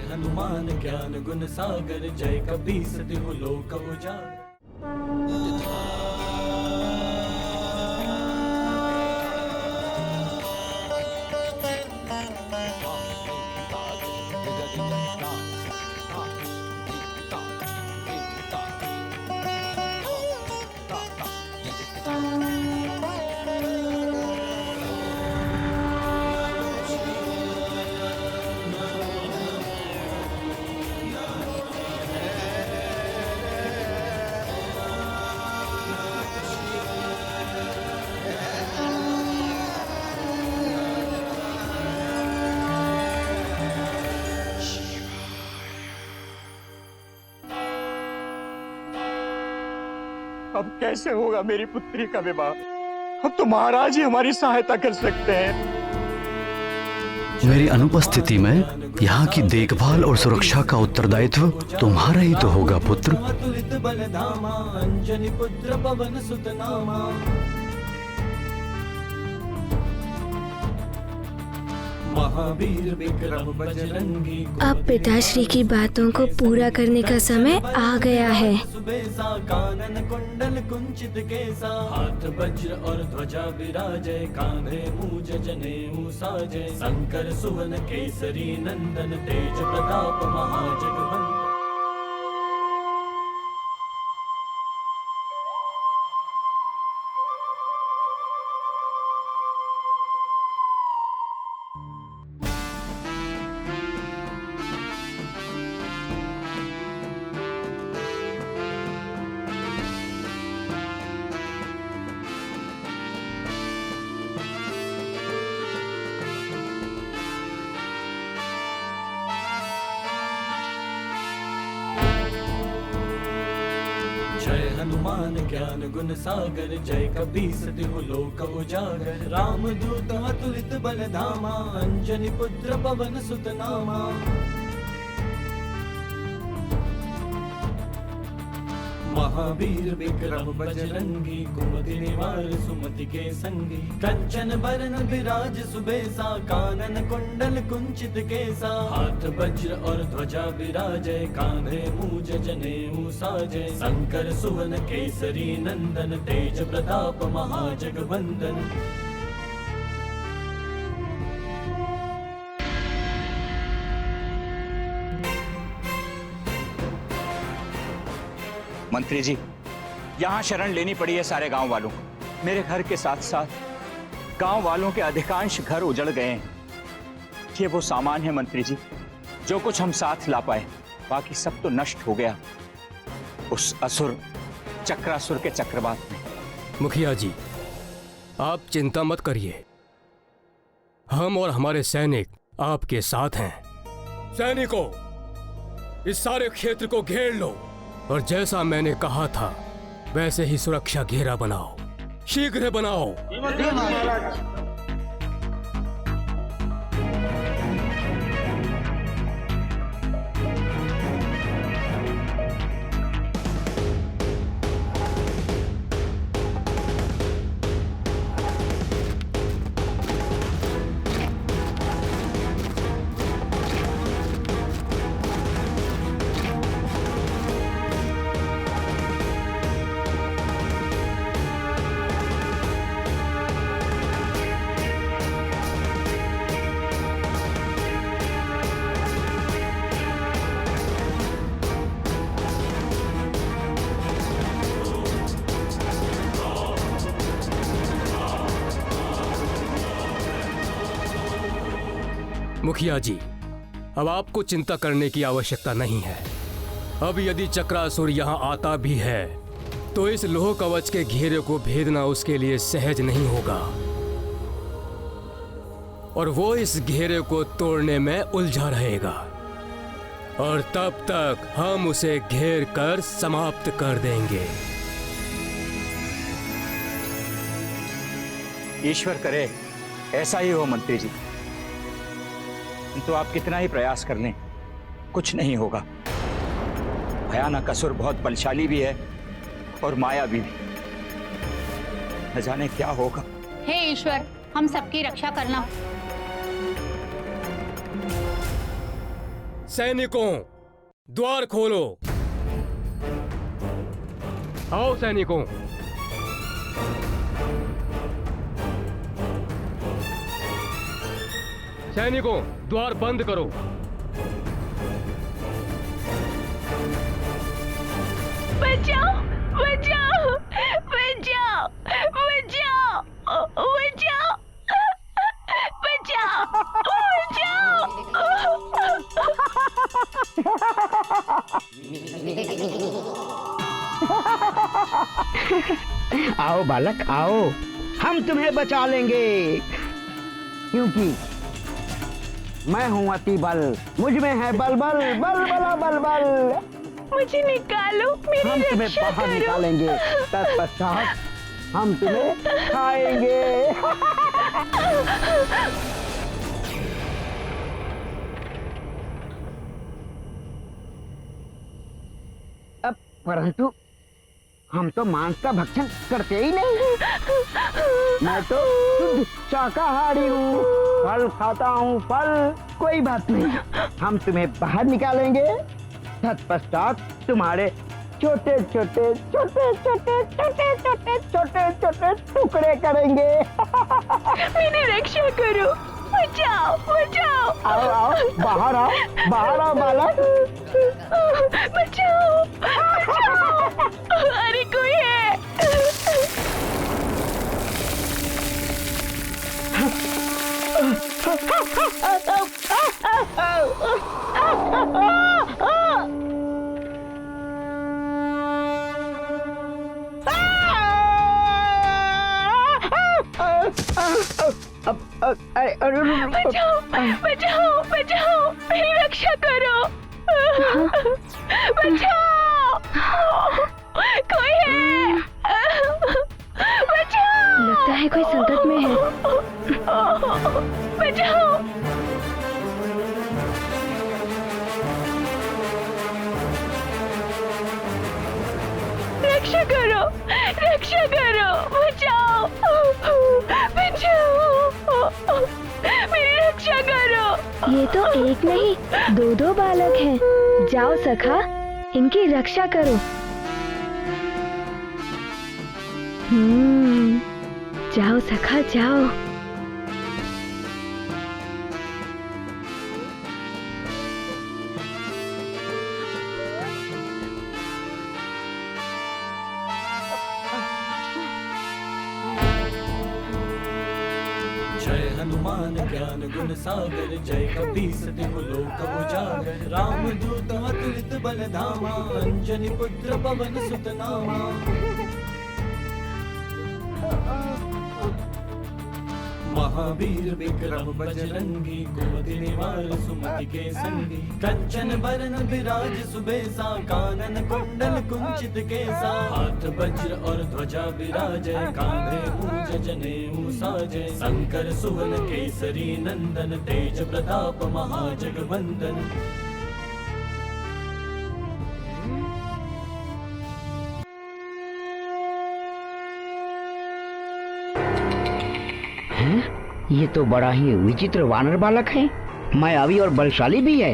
हनुमान ज्ञान गुण सागर, जय कपीस तिहु लोक उजागर। अब कैसे होगा मेरी पुत्री का विवाह? अब तो महाराज ही हमारी सहायता कर सकते हैं। मेरी अनुपस्थिति में यहाँ की देखभाल और सुरक्षा का उत्तरदायित्व तुम्हारा ही तो होगा पुत्र। महावीर विक्रम बजरंगी। अब पिताश्री की बातों को पूरा करने का समय आ गया है। कानन कुंडल कुंचित केसा, हाथ वज्र और ध्वजा विराजय, कांधे मूज जनेऊ साजय, शंकर सुवन केसरी नंदन, तेज प्रताप महाजगवंदन। जय हनुमान ज्ञान गुण सागर, जय कपीस तिहु लोक उजागर। राम दूत अतुलित बल धामा, अंजनी पुत्र पवन सुत नामा। महावीर विक्रम बजरंगी, कुमति निवार सुमति के संगी। कंचन बरन विराज सुबेसा, कानन कुंडल कुंचित केसा, हाथ वज्र और ध्वजा विराजय, कांधे मूज जनेऊ साजय, शंकर सुवन केसरी नंदन, तेज प्रताप महाजगवंदन। मंत्री जी, यहाँ शरण लेनी पड़ी है सारे गांव वालों को। मेरे घर के साथ साथ गांव वालों के अधिकांश घर उजड़ गए हैं। ये वो सामान है मंत्री जी जो कुछ हम साथ ला पाए, बाकी सब तो नष्ट हो गया उस असुर चक्रासुर के चक्रवात में। मुखिया जी, आप चिंता मत करिए, हम और हमारे सैनिक आपके साथ हैं। सैनिकों, इस सारे क्षेत्र को घेर लो और जैसा मैंने कहा था वैसे ही सुरक्षा घेरा बनाओ, शीघ्र बनाओ। मुखिया जी, अब आपको चिंता करने की आवश्यकता नहीं है। अब यदि चक्रासुर यहाँ आता भी है तो इस लोह कवच के घेरे को भेदना उसके लिए सहज नहीं होगा और वो इस घेरे को तोड़ने में उलझा रहेगा और तब तक हम उसे घेर कर समाप्त कर देंगे। ईश्वर करे ऐसा ही हो मंत्री जी, तो आप कितना ही प्रयास कर लें कुछ नहीं होगा। भयानक असुर बहुत बलशाली भी है और मायावी भी। न जाने क्या होगा। हे ईश्वर, हम सबकी रक्षा करना। सैनिकों, द्वार खोलो। आओ सैनिकों। सैनिकों, द्वार बंद करो। बचाओ, बचाओ, बचाओ, बचाओ, बचाओ, बचाओ, आओ बालक आओ, हम तुम्हें बचा लेंगे, क्योंकि मैं हूँ अति बल, मुझ में है बल बल बल बला बल बल। मुझे निकालो, मेरी हम तुम्हें रक्षा बाहर करो। निकालेंगे, तत्पश्चात हम तुम्हें खाएंगे। अब परंतु हम तो मांस का भक्षण करते ही नहीं। मैं तो शुद्ध शाकाहारी हूँ, फल खाता हूँ, फल। कोई बात नहीं, हम तुम्हें बाहर निकालेंगे, तत्पश्चात तुम्हारे छोटे छोटे छोटे छोटे छोटे छोटे छोटे छोटे टुकड़े करेंगे। मेरी रक्षा करो, बचाओ, बचाओ। आओ आओ, बाहर आओ, बाहर आओ बालक। बचाओ, बचाओ। अरे कोई है। बचाओ, बचाओ, बचाओ, मेरी रक्षा करो। बचाओ, कोई है। बचाओ। लगता है कोई संकट में है। बचाओ। रक्षा करो, रक्षा करो, बचाओ, बचाओ, मेरी रक्षा करो। ये तो एक नहीं, दो दो बालक हैं। जाओ सखा, इनकी रक्षा करो। जाओ सखा जाओ। जय हनुमान ज्ञान गुण सागर, जय कपीस तिहु लोक उजागर। राम दूत अतुलित बल धामा, अंजनी पुत्र पवन सुत नामा। महावीर विक्रम बजरंगी, कुमति निवार सुमति के संगी। कंचन बरन विराज सुबेसा, कानन कुंडल कुंचित केसा। हाथ वज्र और ध्वजा विराजय, कांधे मूंज जनेऊ साजय। शंकर सुवन केसरी नंदन, तेज प्रताप महाजगवंदन। ये तो बड़ा ही विचित्र वानर बालक है, मायावी और बलशाली भी है।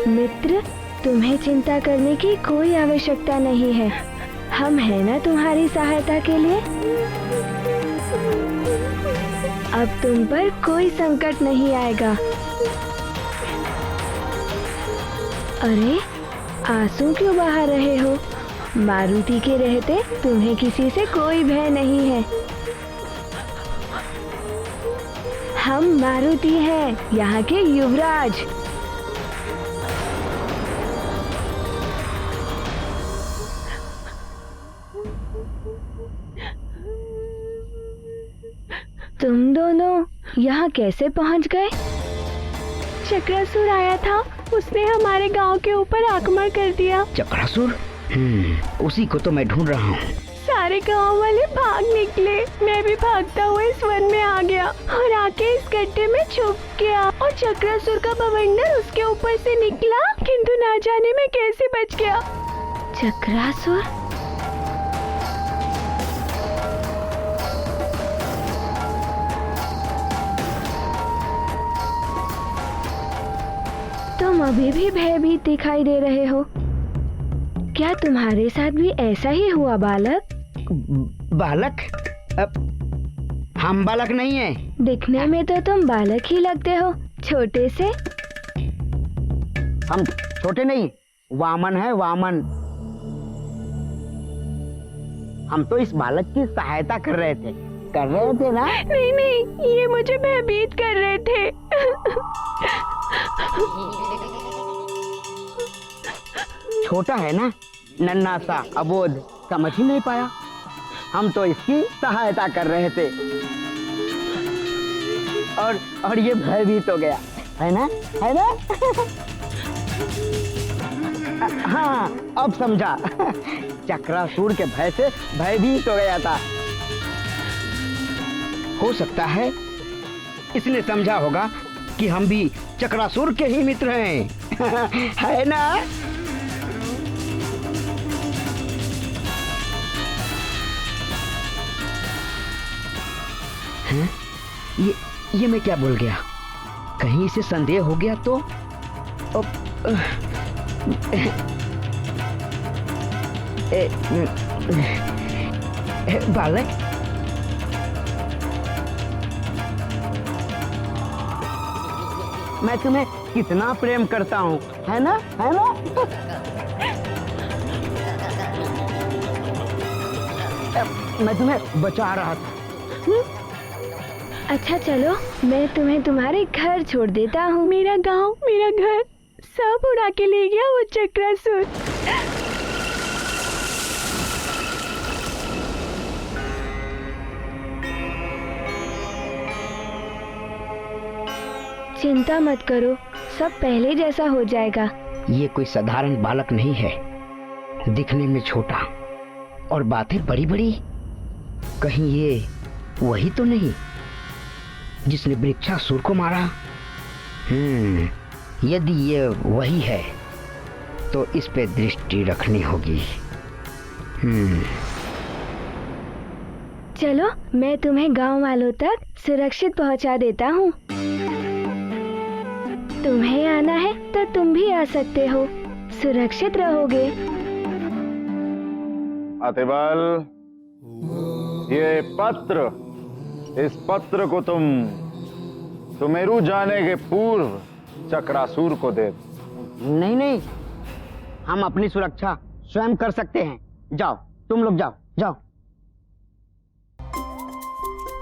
मित्र, तुम्हें चिंता करने की कोई आवश्यकता नहीं है। हम हैं ना तुम्हारी सहायता के लिए। अब तुम पर कोई संकट नहीं आएगा। अरे, आंसू क्यों बहा रहे हो? मारुति के रहते तुम्हें किसी से कोई भय नहीं है। हम मारुति हैं, यहाँ के युवराज। तुम दोनों यहाँ कैसे पहुँच गए? चक्रासुर आया था, उसने हमारे गांव के ऊपर आक्रमण कर दिया। चक्रासुर? उसी को तो मैं ढूंढ रहा हूँ। सारे गांव वाले भाग निकले। मैं भी भागता हुआ इस वन में आ गया और आके इस गड्ढे में छुप गया और चक्रासुर का बवंडर उसके ऊपर से निकला, किंतु ना जाने मैं कैसे बच गया। चक्रासुर? तुम अभी भी भयभीत दिखाई दे रहे हो। क्या तुम्हारे साथ भी ऐसा ही हुआ बालक? बालक? हम बालक नहीं है। दिखने में तो तुम बालक ही लगते हो, छोटे से। हम छोटे नहीं, वामन है, वामन। हम तो इस बालक की सहायता कर रहे थे ना? नहीं नहीं, ये मुझे भयभीत कर रहे थे। छोटा है ना, नन्हा सा, अबोध, समझ ही नहीं पाया। हम तो इसकी सहायता कर रहे थे और ये भयभीत हो गया, है ना? हाँ, अब समझा। चक्रासुर के भय से भयभीत हो गया था। हो सकता है इसने समझा होगा कि हम भी चक्रासुर के ही मित्र हैं। है ना? हैं? ये मैं क्या बोल गया? कहीं इसे संदेह हो गया तो? बालक, मैं तुम्हें कितना प्रेम करता हूँ, है ना? मैं तुम्हें बचा रहा था। अच्छा चलो, मैं तुम्हें तुम्हारे घर छोड़ देता हूँ। मेरा गांव, मेरा घर सब उड़ा के ले गया वो चक्रासुर। चिंता मत करो, सब पहले जैसा हो जाएगा। ये कोई साधारण बालक नहीं है, दिखने में छोटा और बातें बड़ी बड़ी। कहीं ये वही तो नहीं जिसने वृक्षासुर को मारा? यदि ये वही है तो इस पे दृष्टि रखनी होगी। चलो, मैं तुम्हें गांव वालों तक सुरक्षित पहुंचा देता हूँ। तुम्हें आना है तो तुम भी आ सकते हो, सुरक्षित रहोगे। अतिबल, ये पत्र, इस पत्र को तुम सुमेरु जाने के पूर्व चक्रासुर को दे। नहीं, हम अपनी सुरक्षा स्वयं कर सकते हैं। जाओ, तुम लोग जाओ।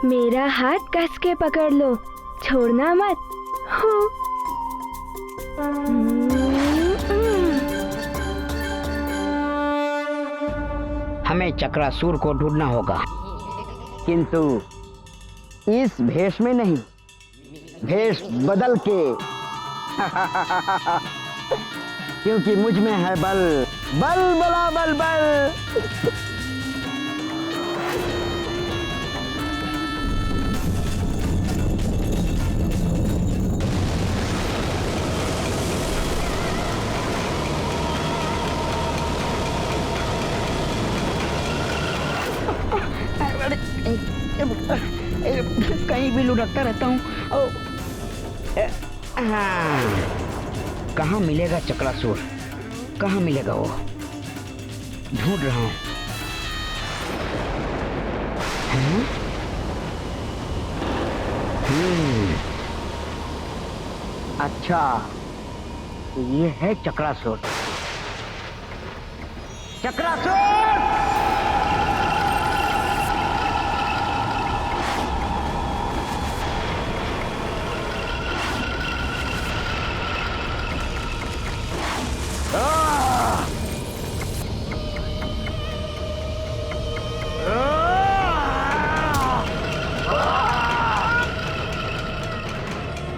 मेरा हाथ कस के पकड़ लो, छोड़ना मत। हमें चक्रासुर को ढूंढना होगा, किंतु इस भेष में नहीं, भेष बदल के। क्योंकि मुझ में है बल, बला बल। कहीं भी लुढ़कता रहता हूँ। कहाँ मिलेगा चक्रासुर? कहाँ मिलेगा वो? ढूंढ रहा हूँ। अच्छा, ये है चक्रासुर।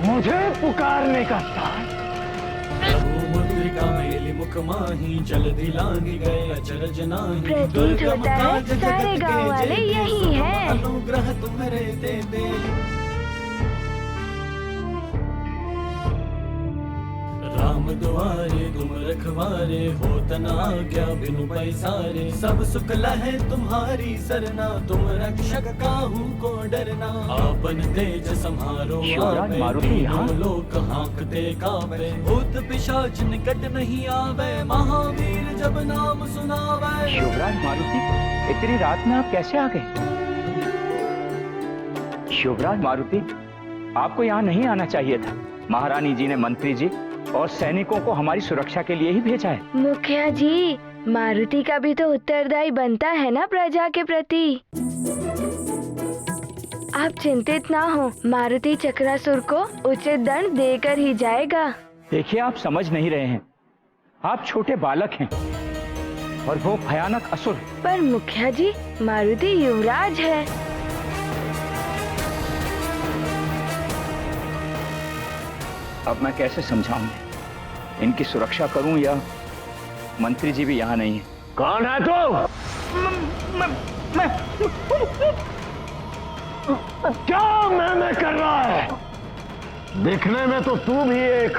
मुझे पुकारने का साथ। चंद्रिका मेली मुख माही जल्दी लांगी गए अचरज नाही। प्रतीत होता है सारे गांव वाले यही हैं। अनुग्रह तुम्हारे दे दे। राम दुआरे तुम रखवारे होत न आज्ञा बिनु पैसारे। सब सुख लहे तुम्हारी सरना तुम रक्षक काहू को डरना। आपन तेज संहारो शिवराज मारुति यहाँ? लोक हाँकते कावे। भूत पिशाच निकट नहीं आवे महावीर जब नाम सुनावे। शिवराज मारुति, इतनी रात में आप कैसे आ गए? शिवराज मारुति, आपको यहाँ नहीं आना चाहिए था। महारानी जी ने मंत्री जी और सैनिकों को हमारी सुरक्षा के लिए ही भेजा है। मुखिया जी, मारुति का भी तो उत्तरदायी बनता है ना प्रजा के प्रति। आप चिंतित ना हो, मारुति चक्रासुर को उचित दंड देकर ही जाएगा। देखिए, आप समझ नहीं रहे हैं। आप छोटे बालक हैं और वो भयानक असुर। पर मुखिया जी, मारुति युवराज है। अब मैं कैसे समझाऊं? इनकी सुरक्षा करूं या मंत्री जी भी यहाँ नहीं है? कौन है तू? क्या मैं कर रहा है? दिखने में तो तू भी एक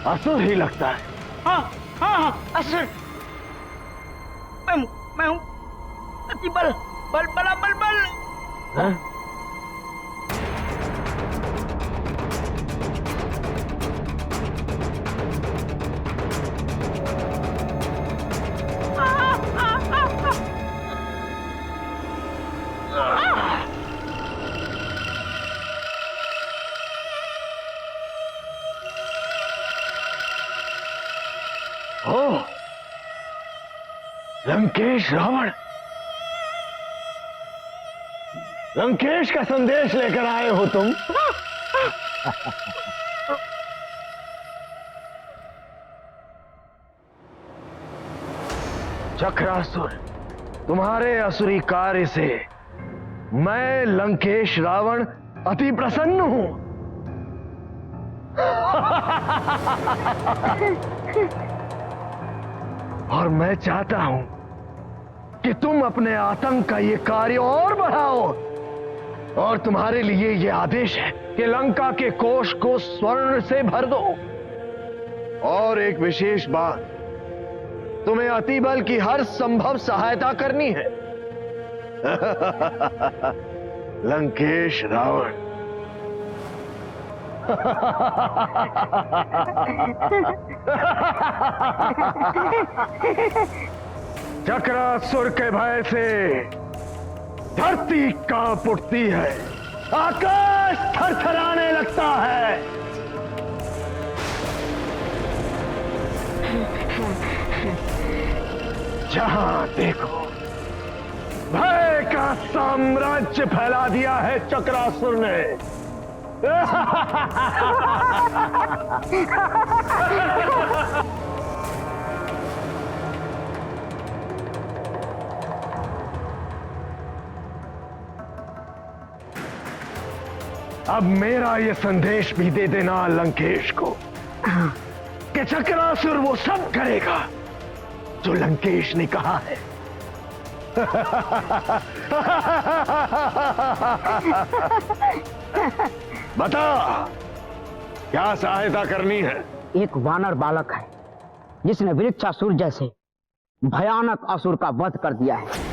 असुर ही लगता है। हाँ, असुर। मैं हूँ अति बल बल। हाँ? लंकेश रावण, लंकेश का संदेश लेकर आए हो तुम? चक्रासुर, तुम्हारे असुरी कार्य से मैं लंकेश रावण अति प्रसन्न हूं। और मैं चाहता हूं कि तुम अपने आतंक का ये कार्य और बढ़ाओ। और तुम्हारे लिए ये आदेश है कि लंका के कोष को स्वर्ण से भर दो। और एक विशेष बात, तुम्हें अतिबल की हर संभव सहायता करनी है। लंकेश रावण। चक्रासुर के भय से धरती कांप उठती है, आकाश थरथराने लगता है। जहां देखो भय का साम्राज्य फैला दिया है चक्रासुर ने। अब मेरा ये संदेश भी दे देना लंकेश को कि चक्रासुर वो सब करेगा जो लंकेश ने कहा है। बता, क्या सहायता करनी है? एक वानर बालक है जिसने वृक्षासुर जैसे भयानक असुर का वध कर दिया है।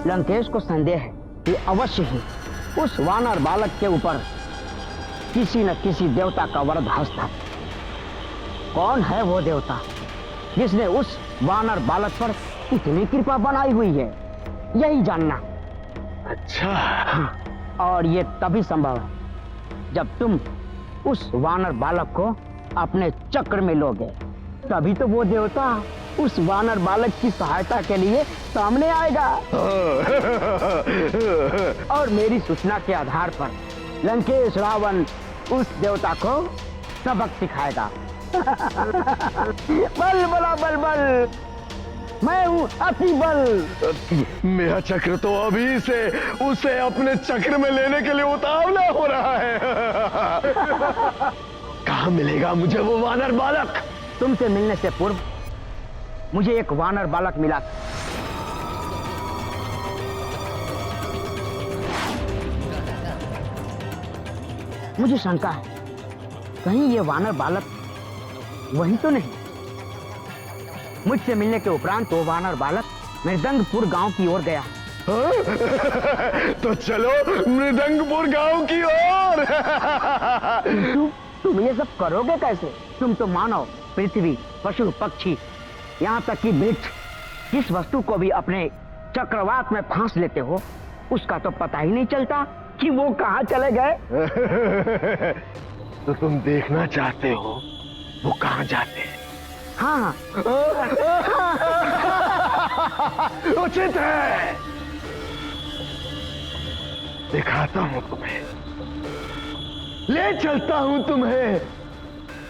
लंकेश को संदेह है कि अवश्य ही उस वानर बालक के ऊपर किसी न किसी देवता का वरद हस्त है। कौन है वो देवता जिसने उस वानर बालक पर इतनी कृपा बनाई हुई है, यही जानना। अच्छा। और ये तभी संभव है जब तुम उस वानर बालक को अपने चक्र में लोगे, तभी तो वो देवता उस वानर बालक की सहायता के लिए सामने आएगा। और मेरी सूचना के आधार पर लंकेश रावण उस देवता को सबक सिखाएगा। बल बला बल बल, मैं हूं अति बल। मेरा चक्र तो अभी से उसे अपने चक्र में लेने के लिए उतावला हो रहा है। कहाँ मिलेगा मुझे वो वानर बालक? तुमसे मिलने से पूर्व मुझे एक वानर बालक मिला। मुझे शंका है, कहीं ये वानर बालक वही तो नहीं। मुझसे मिलने के उपरांत वो वानर बालक मृदंगपुर गांव की ओर गया। तो चलो मृदंगपुर गांव की ओर। तुम ये सब करोगे कैसे? तुम तो मानव, पृथ्वी, पशु, पक्षी, यहाँ तक कि वृक्ष, जिस वस्तु को भी अपने चक्रवात में फांस लेते हो, उसका तो पता ही नहीं चलता कि वो कहाँ चले गए। तो तुम देखना चाहते हो वो कहाँ जाते हैं? हाँ। उचित है, दिखाता हूं तुम्हें, ले चलता हूं तुम्हें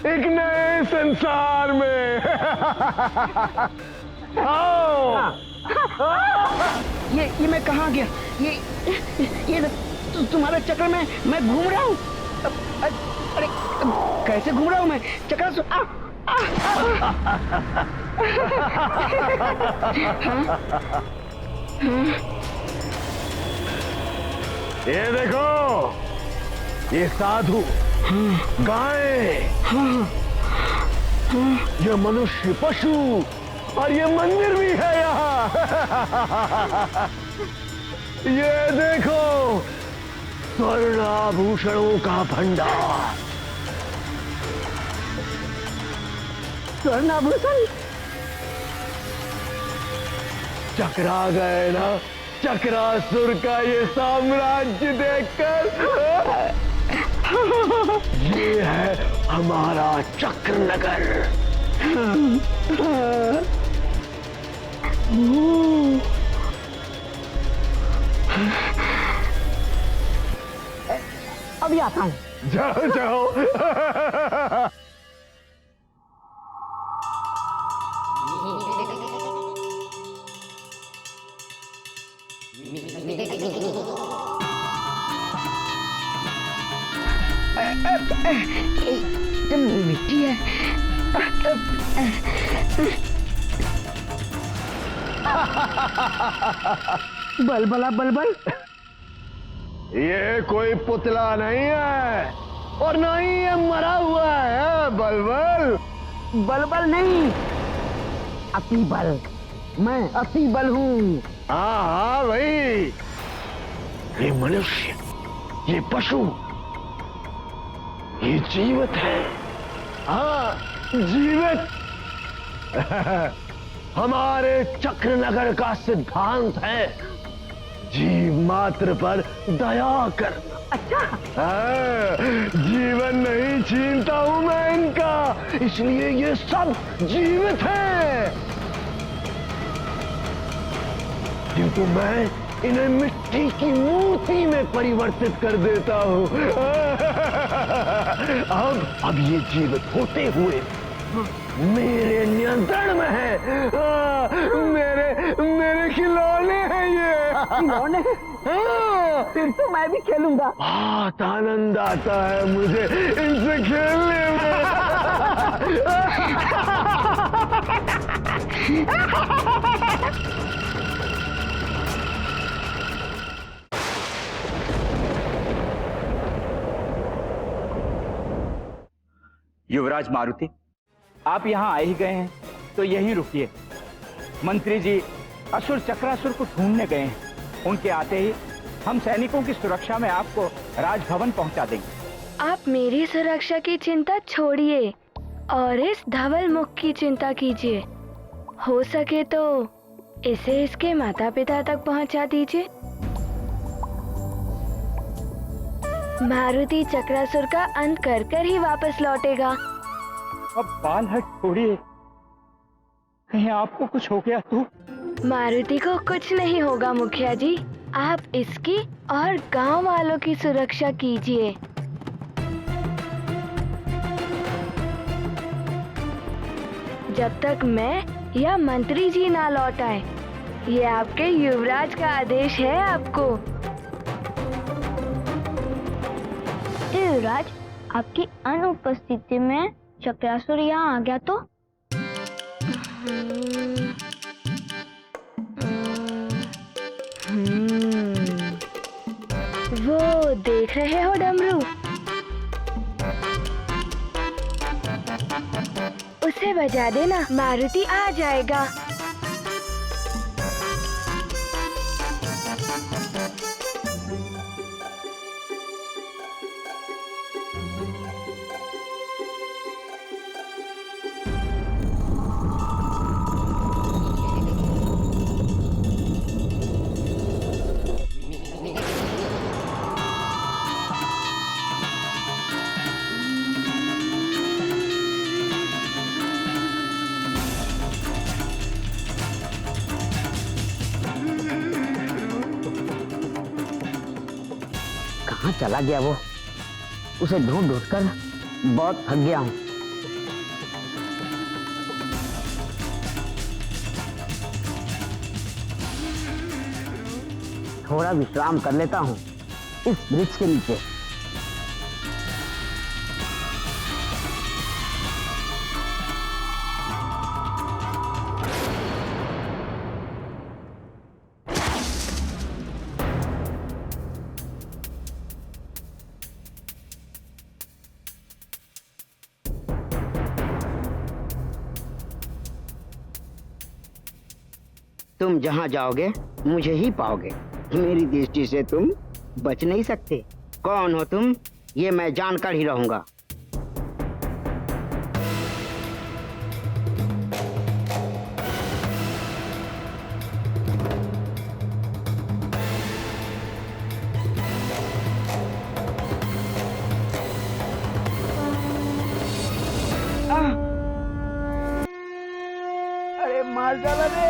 एक नए संसार में। आओ। ये मैं कहाँ गया? ये तुम्हारे चक्र में मैं घूम रहा हूँ। अरे कैसे घूम रहा हूँ मैं? चक्रासुर। ये देखो, ये साधु, गाय, ये मनुष्य, पशु, और ये मंदिर भी है यहाँ। ये देखो, स्वर्णाभूषणों का भंडार। स्वर्णाभूषण? चकरा गए ना चक्रासुर का ये साम्राज्य देखकर। ये है हमारा चक्रनगर। अभी आता हूँ। जाओ जाओ। मिट्टी है। बलबला बलबल। ये कोई पुतला नहीं है और ना ही ये मरा हुआ है। बलबल बलबल नहीं, अति बल। मैं अति बल हूँ। हाँ हाँ भाई, ये मनुष्य, ये पशु, ये जीवित है। हाँ जीवित। हमारे चक्रनगर का सिद्धांत है जीव मात्र पर दया करना। अच्छा। जीवन नहीं छीनता हूं मैं इनका, इसलिए ये सब जीवित है, किंतु मैं इन्हें मिट्टी की मूर्ति में परिवर्तित कर देता हूं। अब ये जीवित होते हुए मेरे नियंत्रण में है। मेरे खिलौने हैं ये। खिलौने? फिर तो मैं भी खेलूंगा। बहुत आनंद आता है मुझे इनसे खेलने में। युवराज मारुति, आप यहाँ आ ही गए हैं तो यहीं रुकिए। मंत्री जी असुर चक्रासुर को ढूंढने गए हैं, उनके आते ही हम सैनिकों की सुरक्षा में आपको राजभवन पहुंचा देंगे। आप मेरी सुरक्षा की चिंता छोड़िए और इस धवल मुख की चिंता कीजिए। हो सके तो इसे इसके माता पिता तक पहुंचा दीजिए। मारुति चक्रासुर का अंत कर कर ही वापस लौटेगा। अब बाल हट छोड़िए, कहीं आपको कुछ हो गया तो? मारुति को कुछ नहीं होगा मुखिया जी, आप इसकी और गांव वालों की सुरक्षा कीजिए। जब तक मैं या मंत्री जी ना लौट आए ये आपके युवराज का आदेश है आपको। युवराज, आपकी अनुपस्थिति में चक्रासुर यहाँ आ गया तो? वो देख रहे हो डमरू, उसे बजा देना, मारुति आ जाएगा। कहाँ चला गया वो? उसे ढूंढ ढूंढ कर बहुत थक गया हूँ। थोड़ा विश्राम कर लेता हूँ इस वृक्ष के नीचे। तुम जहां जाओगे मुझे ही पाओगे। मेरी दृष्टि से तुम बच नहीं सकते। कौन हो तुम, ये मैं जानकर ही रहूंगा। अरे मार डाला रे।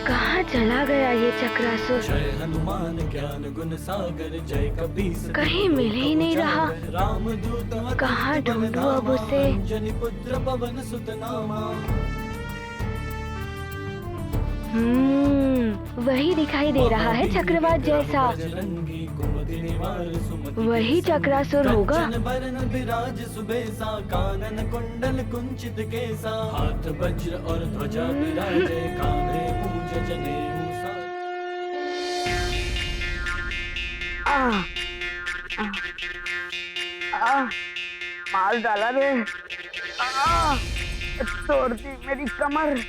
कहाँ चला गया ये चक्रासुर? जय हनुमान ज्ञान गुण सागर, जय कपीस कहीं मिल ही नहीं रहा। राम दूत कहाँ ढूंढूं अब उसे? जनि पुत्र पवन सुत नामा। वही दिखाई दे रहा है चक्रवात जैसा। वही चक्रासुर होगा। विराज सुबेसा, कानन कुंडल कुंचित केसा, हाथ वज्र और ध्वजा विराजे, कांधे मूंज जनेऊ मार डाला रे। तोड़ दी मेरी कमर।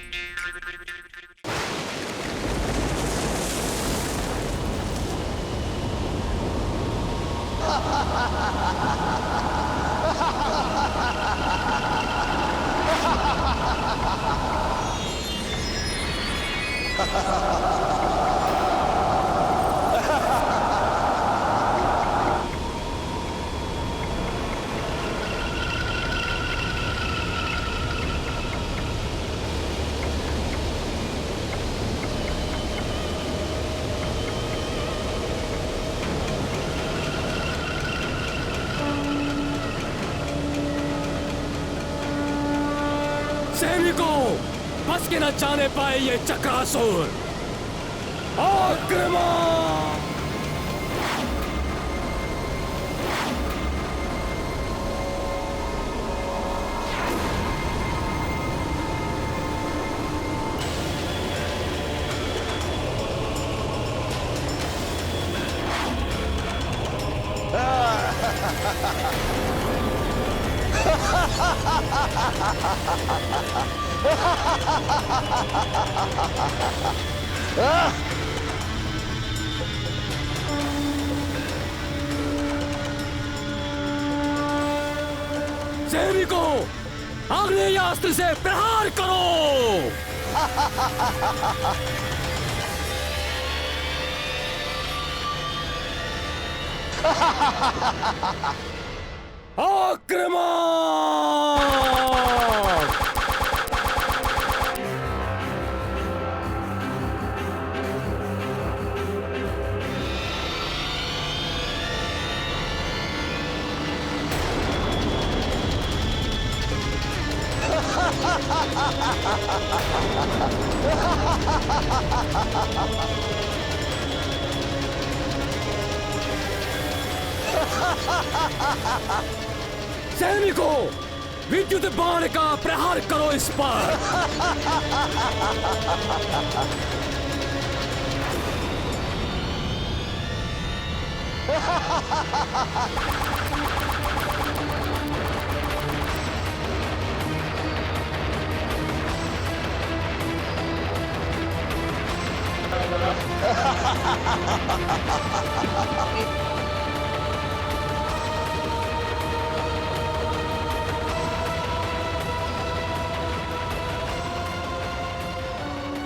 सैनिकों, बस के न जाने पाए ये चक्रासुर। आक्रमण! सैनिकों, आग्नेयास्त्र से प्रहार करो। आक्रमण! सैनिकों, विद्युत बाण का प्रहार करो इस पर।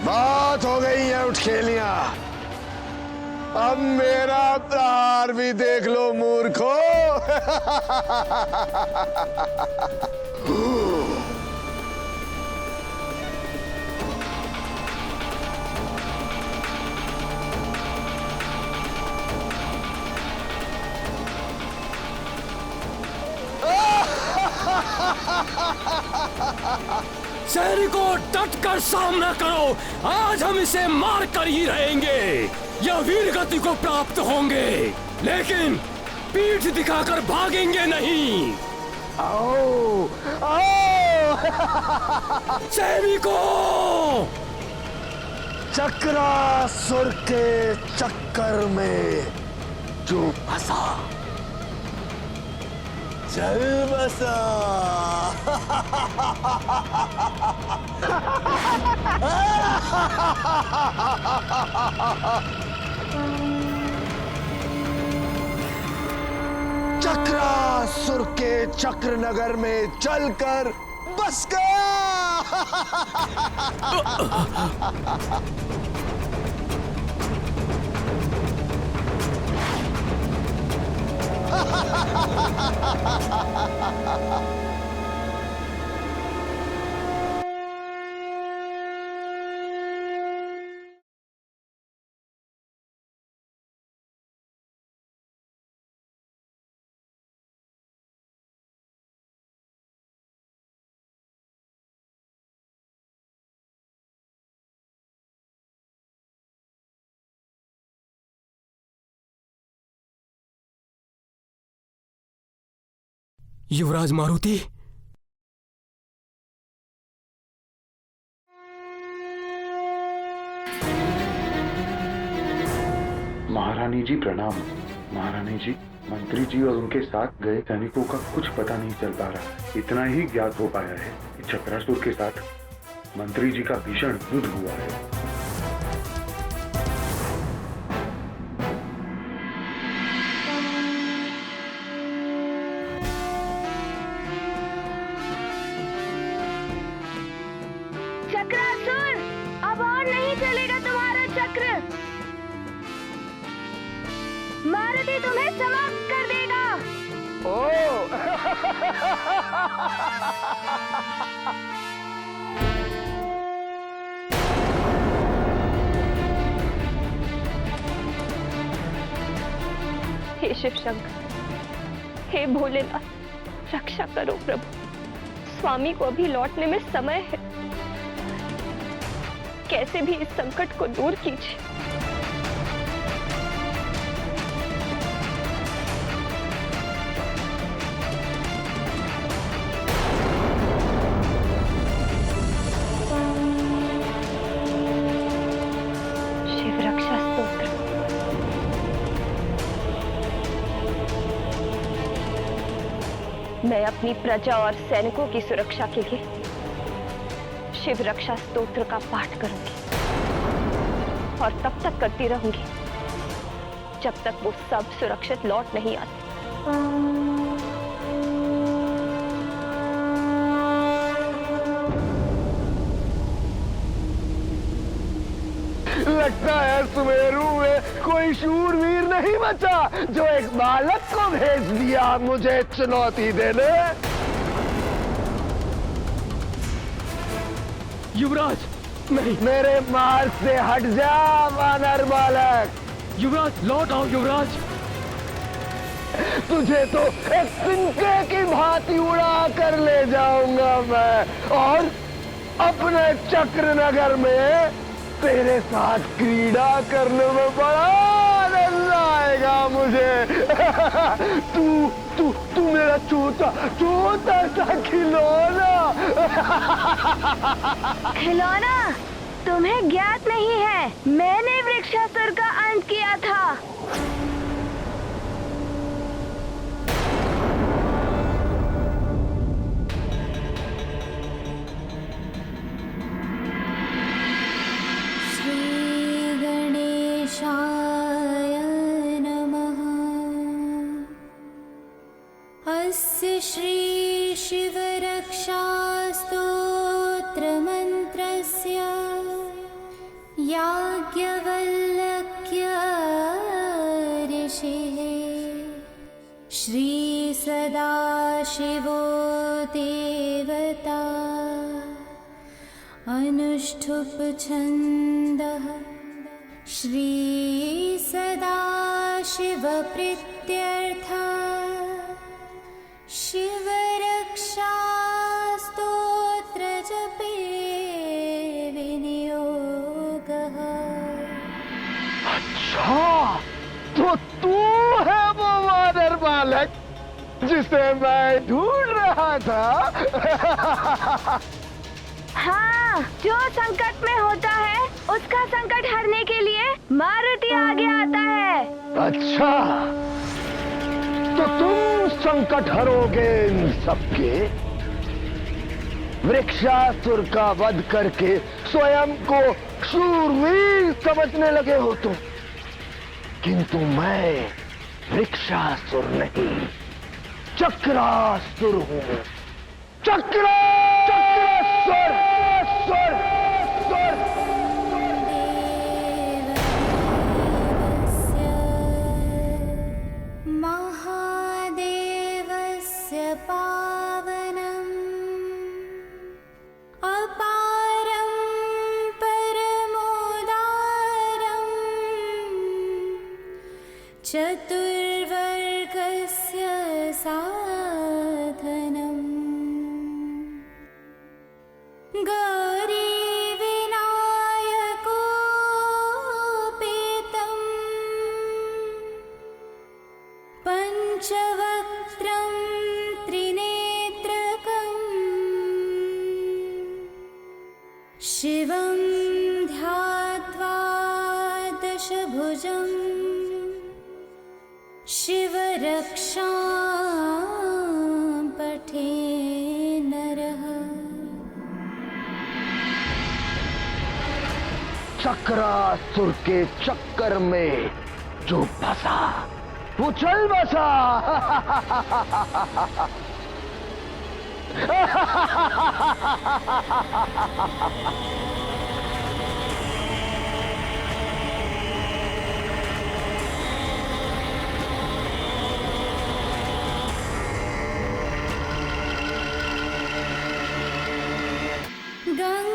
बात हो गई है उठखेलियां। अब मेरा प्रहार भी देख लो मूर्खो। सैनिकों, डट कर सामना करो। आज हम इसे मार कर ही रहेंगे या वीर गति को प्राप्त होंगे, लेकिन पीठ दिखाकर भागेंगे नहीं। आओ, आओ। सैनिकों, चक्रासुर के चक्कर में जो फंसा चल बसा। चक्रासुर के चक्र नगर में चलकर बस गया। युवराज मारुति, महारानी जी प्रणाम। महारानी जी, मंत्री जी और उनके साथ गए सैनिकों का कुछ पता नहीं चल पा रहा। इतना ही ज्ञात हो पाया है कि चक्रासुर के साथ मंत्री जी का भीषण युद्ध हुआ है। चक्रासुर, अब और नहीं चलेगा तुम्हारा चक्र। मारुति तुम्हें समाप्त कर देगा। हे शिव शंकर, हे भोलेनाथ, रक्षा करो प्रभु। स्वामी को अभी लौटने में समय है, कैसे भी इस संकट को दूर कीजिए। शिव रक्षा स्तोत्र। मैं अपनी प्रजा और सैनिकों की सुरक्षा के लिए शिव रक्षा स्तोत्र का पाठ करूंगी और तब तक करती रहूंगी जब तक वो सब सुरक्षित लौट नहीं आते। लगता है सुमेरु में कोई शूरवीर नहीं बचा जो एक बालक को भेज दिया मुझे चुनौती देने। युवराज, नहीं। मेरे मार्ग से हट जा वानर बालक। युवराज, लौट आओ युवराज। तुझे तो एक तिनके की भांति उड़ा कर ले जाऊंगा मैं और अपने चक्र नगर में तेरे साथ क्रीड़ा करने में बड़ा आनंद आएगा मुझे। तू तू तू मेरा छोटा छोटा सा खिलौना। खिलौना? तुम्हें ज्ञात नहीं है, मैंने वृक्षासुर का अंत किया था। श्री शिवरक्षास्तोत्रमन्त्रस्य याज्ञवल्क्य ऋषिः श्री सदाशिवो देवता अनुष्ठुप छन्दः श्री सदाशिव प्रीत्यर्थः शिवरक्षा स्तोत्र जपे विनियोगः। अच्छा, तो तू है वो वानर बालक जिसे मैं ढूंढ रहा था। हाँ, जो संकट में होता है उसका संकट हरने के लिए मारुति आगे आता है। अच्छा, तो तुम संकट हरोगे इन सबके। वृक्षासुर का वध करके स्वयं को शूरवीर समझने लगे हो तुम, किंतु मैं वृक्षासुर नहीं, चक्रासुर हूं। चक्रासुर। पावनम् अपारं परमोदारं चतुर्वर्गस्य साधनम् गौरीविनायकोपेतं पंचवक्त्रं शिवं ध्यात्वा दशभुजं शिवरक्षां पठे नरः। चक्रासुर के चक्कर में जो फंसा वो चल बसा।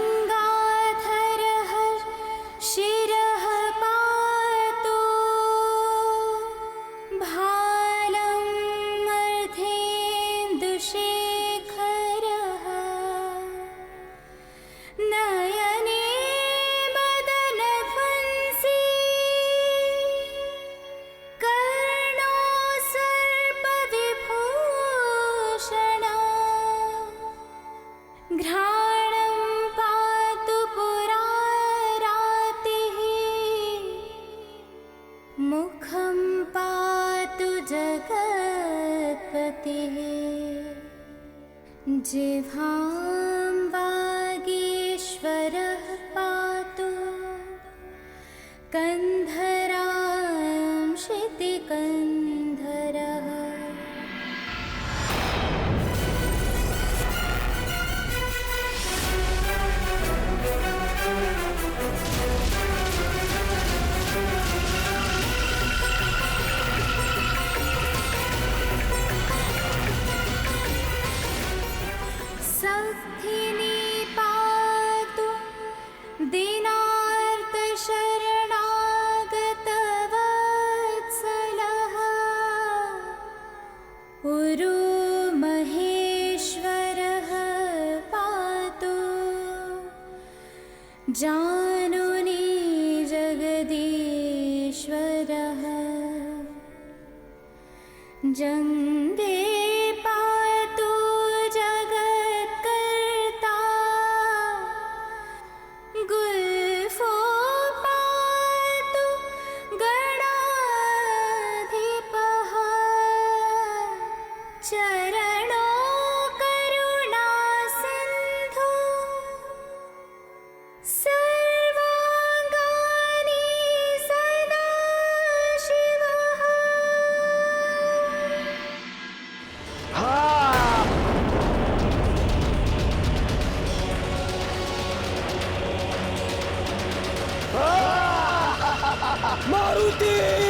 गंगाधरः शिरः पातु भालं मर्धेन्दुशेखरः नयने मदनध्वंसी कर्णो सर्पविभूषण घ्राणं पातु पुरारातिः मुखं पातु जगत्पतिः जिह्वां वागीश्वरः पातु कन्धरां शितिकन्धरः। सखिनी पातु दीनार्तशरणागता जंदे पातु जगत्कर्ता गुल्फो पातु गणाधिपः चरणो करुणा सिंधु सर्वांगानि सदा शिवः। मारुति